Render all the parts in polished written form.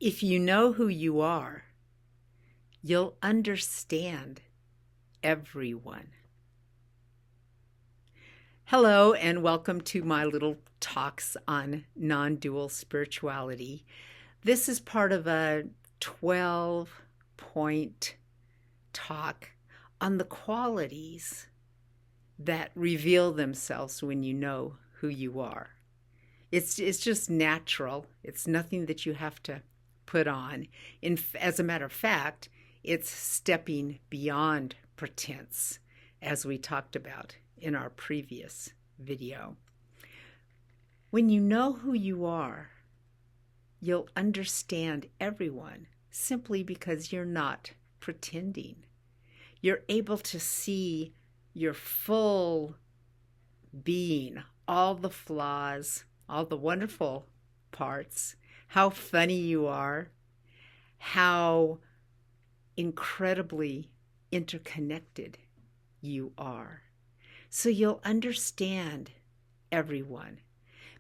If you know who you are, you'll understand everyone. Hello, and welcome to my little talks on non-dual spirituality. This is part of a 12-point talk on the qualities that reveal themselves when you know who you are. It's just natural. It's nothing that you have to put on. As a matter of fact, it's stepping beyond pretense, as we talked about in our previous video. When you know who you are, you'll understand everyone simply because you're not pretending. You're able to see your full being, all the flaws, all the wonderful parts, how funny you are, how incredibly interconnected you are. So you'll understand everyone,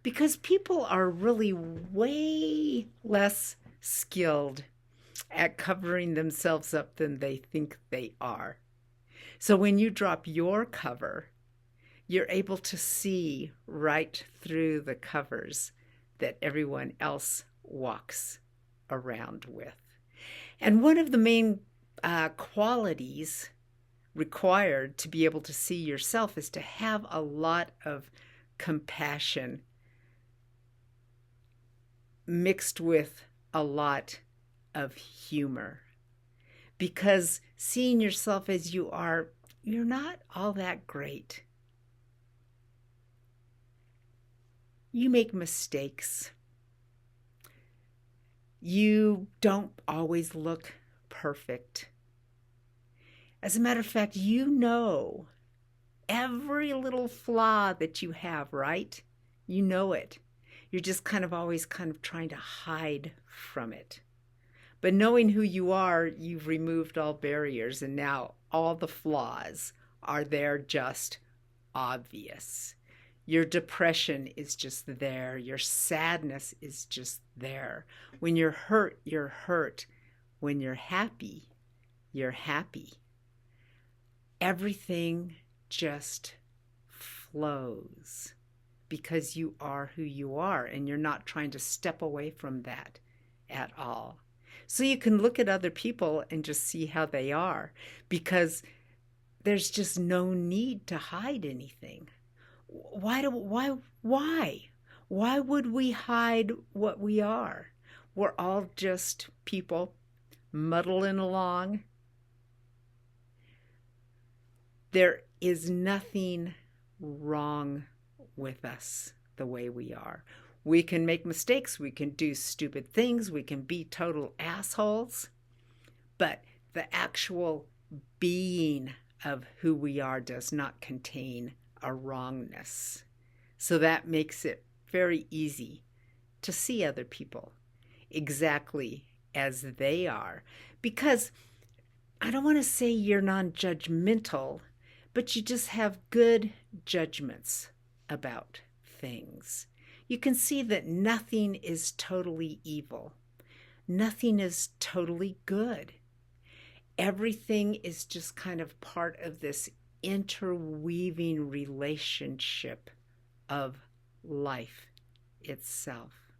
because people are really way less skilled at covering themselves up than they think they are. So when you drop your cover, you're able to see right through the covers that everyone else walks around with. And one of the main qualities required to be able to see yourself is to have a lot of compassion mixed with a lot of humor. Because seeing yourself as you are, you're not all that great. You make mistakes. You don't always look perfect. As a matter of fact, you know every little flaw that you have, right? You know it. You're just always trying to hide from it. But knowing who you are, you've removed all barriers, and now all the flaws are there, just obvious. Your depression is just there. Your sadness is just there. When you're hurt, you're hurt. When you're happy, you're happy. Everything just flows because you are who you are, and you're not trying to step away from that at all. So you can look at other people and just see how they are, because there's just no need to hide anything. Why would we hide what we are? We're all just people muddling along. There is nothing wrong with us the way we are. We can make mistakes, we can do stupid things, we can be total assholes, but the actual being of who we are does not contain a wrongness. So that makes it very easy to see other people exactly as they are. Because I don't want to say you're non-judgmental, but you just have good judgments about things. You can see that nothing is totally evil. Nothing is totally good. Everything is just part of this interweaving relationship of life itself.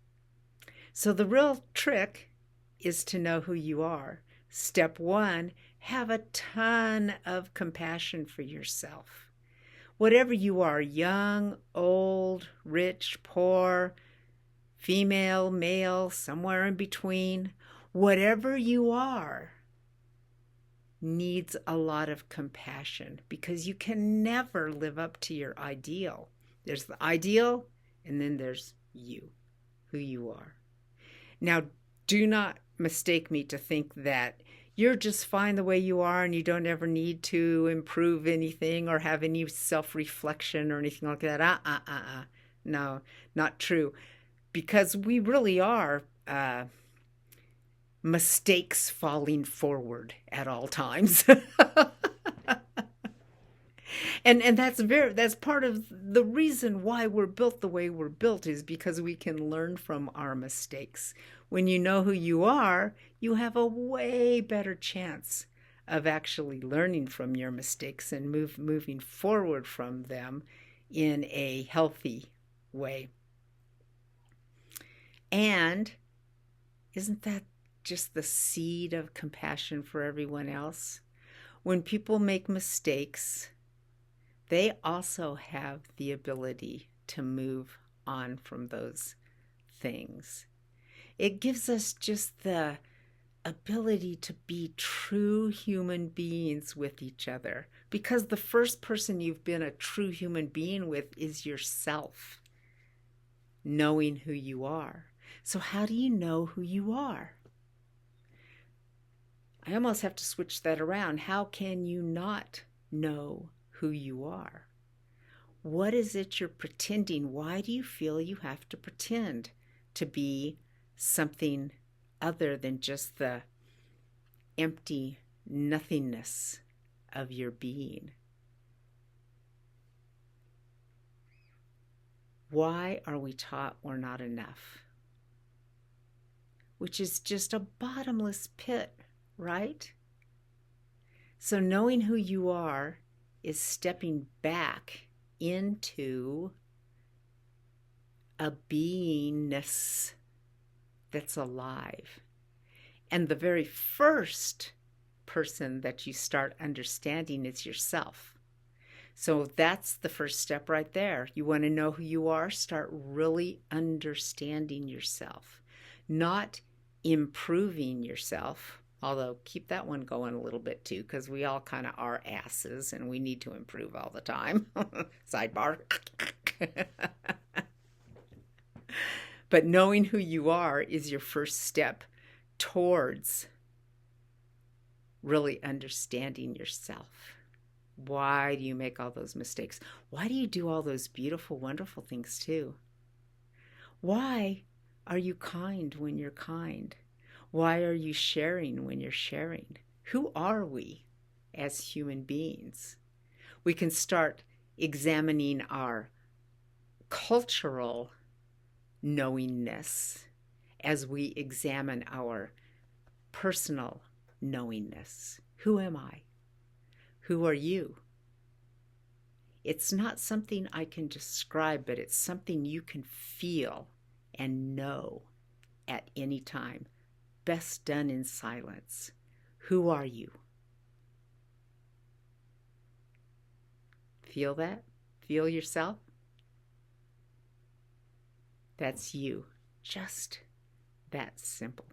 So the real trick is to know who you are. Step one, have a ton of compassion for yourself. Whatever you are, young, old, rich, poor, female, male, somewhere in between, whatever you are needs a lot of compassion, because you can never live up to your ideal. There's the ideal, and then there's you, who you are. Now, do not mistake me to think that you're just fine the way you are and you don't ever need to improve anything or have any self-reflection or anything like that. No, not true. Because we really are mistakes falling forward at all times. And that's part of the reason why we're built the way we're built, is because we can learn from our mistakes. When you know who you are, you have a way better chance of actually learning from your mistakes and moving forward from them in a healthy way. And isn't that just the seed of compassion for everyone else? When people make mistakes, they also have the ability to move on from those things. It gives us just the ability to be true human beings with each other, because the first person you've been a true human being with is yourself, knowing who you are. So how do you know who you are? I almost have to switch that around. How can you not know who you are? What is it you're pretending? Why do you feel you have to pretend to be something other than just the empty nothingness of your being? Why are we taught we're not enough? Which is just a bottomless pit, right? So knowing who you are is stepping back into a beingness that's alive. And the very first person that you start understanding is yourself. So that's the first step right there. You want to know who you are? Start really understanding yourself, not improving yourself. Although keep that one going a little bit too, because we all kind of are asses and we need to improve all the time. Sidebar. But knowing who you are is your first step towards really understanding yourself. Why do you make all those mistakes? Why do you do all those beautiful, wonderful things too? Why are you kind when you're kind? Why are you sharing when you're sharing? Who are we as human beings? We can start examining our cultural knowingness as we examine our personal knowingness. Who am I? Who are you? It's not something I can describe, but it's something you can feel and know at any time. Best done in silence. Who are you? Feel that? Feel yourself? That's you. Just that simple.